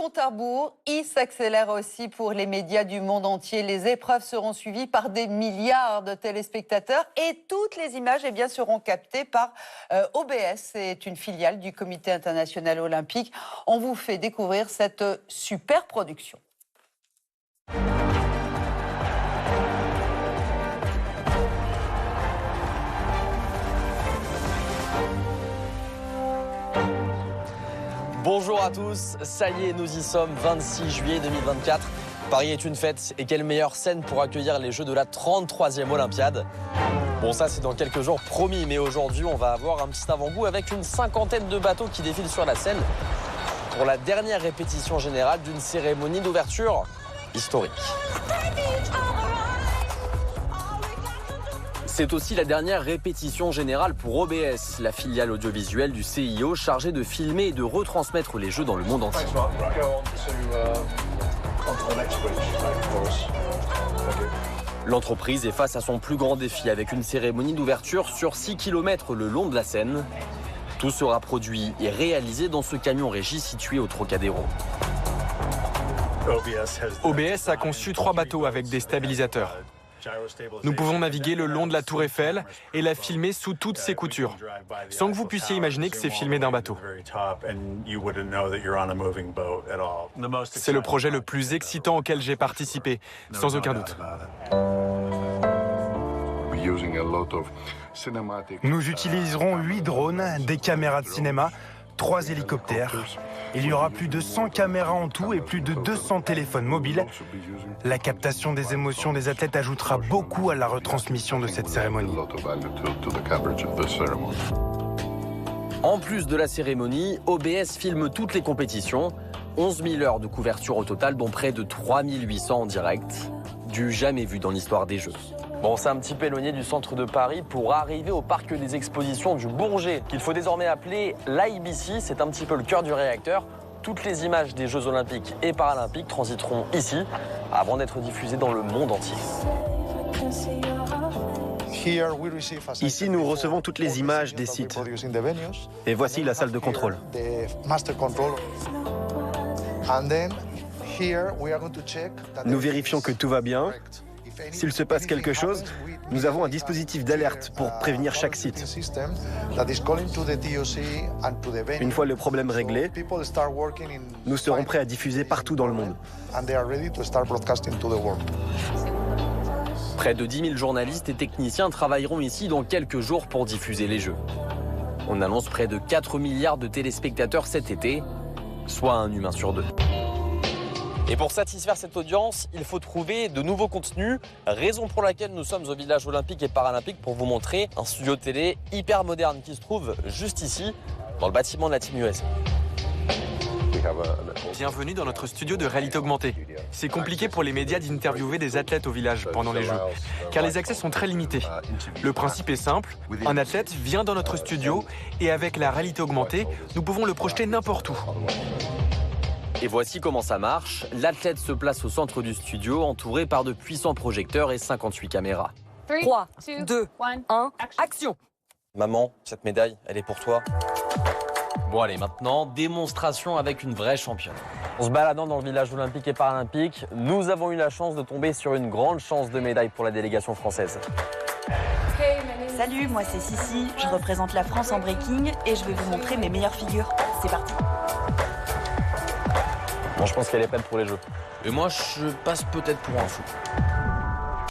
compte à rebours, il s'accélère aussi pour les médias du monde entier. Les épreuves seront suivies par des milliards de téléspectateurs et toutes les images seront captées par OBS. C'est une filiale du Comité international olympique. On vous fait découvrir cette super production. Bonjour à tous, ça y est, nous y sommes, 26 juillet 2024. Paris est une fête et quelle meilleure scène pour accueillir les Jeux de la 33e Olympiade. Bon, ça c'est dans quelques jours, promis, mais aujourd'hui on va avoir un petit avant-goût avec une cinquantaine de bateaux qui défilent sur la Seine pour la dernière répétition générale d'une cérémonie d'ouverture historique. C'est aussi la dernière répétition générale pour OBS, la filiale audiovisuelle du CIO chargée de filmer et de retransmettre les Jeux dans le monde entier. L'entreprise est face à son plus grand défi avec une cérémonie d'ouverture sur 6 km le long de la Seine. Tout sera produit et réalisé dans ce camion régie situé au Trocadéro. OBS a conçu 3 bateaux avec des stabilisateurs. Nous pouvons naviguer le long de la Tour Eiffel et la filmer sous toutes ses coutures, sans que vous puissiez imaginer que c'est filmé d'un bateau. C'est le projet le plus excitant auquel j'ai participé, sans aucun doute. Nous utiliserons 8 drones, des caméras de cinéma, 3 hélicoptères. Il y aura plus de 100 caméras en tout et plus de 200 téléphones mobiles. La captation des émotions des athlètes ajoutera beaucoup à la retransmission de cette cérémonie. En plus de la cérémonie, OBS filme toutes les compétitions. 11 000 heures de couverture au total, dont près de 3 800 en direct. Du jamais vu dans l'histoire des Jeux. Bon, c'est un petit peu éloigné du centre de Paris pour arriver au parc des expositions du Bourget, qu'il faut désormais appeler l'IBC. C'est un petit peu le cœur du réacteur. Toutes les images des Jeux Olympiques et Paralympiques transiteront ici, avant d'être diffusées dans le monde entier. Ici, nous recevons toutes les images des sites. Et voici la salle de contrôle. Nous vérifions que tout va bien. S'il se passe quelque chose, nous avons un dispositif d'alerte pour prévenir chaque site. Une fois le problème réglé, nous serons prêts à diffuser partout dans le monde. Près de 10 000 journalistes et techniciens travailleront ici dans quelques jours pour diffuser les Jeux. On annonce près de 4 milliards de téléspectateurs cet été, soit un humain sur 2. Et pour satisfaire cette audience, il faut trouver de nouveaux contenus, raison pour laquelle nous sommes au village olympique et paralympique pour vous montrer un studio télé hyper moderne qui se trouve juste ici, dans le bâtiment de la Team USA. Bienvenue dans notre studio de réalité augmentée. C'est compliqué pour les médias d'interviewer des athlètes au village pendant les Jeux, car les accès sont très limités. Le principe est simple, un athlète vient dans notre studio et avec la réalité augmentée, nous pouvons le projeter n'importe où. Et voici comment ça marche. L'athlète se place au centre du studio, entouré par de puissants projecteurs et 58 caméras. 3, 2, 1, action! Maman, cette médaille, elle est pour toi. Bon allez, maintenant, démonstration avec une vraie championne. En se baladant dans le village olympique et paralympique, nous avons eu la chance de tomber sur une grande chance de médaille pour la délégation française. Salut, moi c'est Sissi, je représente la France en breaking et je vais vous montrer mes meilleures figures. C'est parti. Bon, je pense qu'elle est prête pour les Jeux. Et moi, je passe peut-être pour un fou.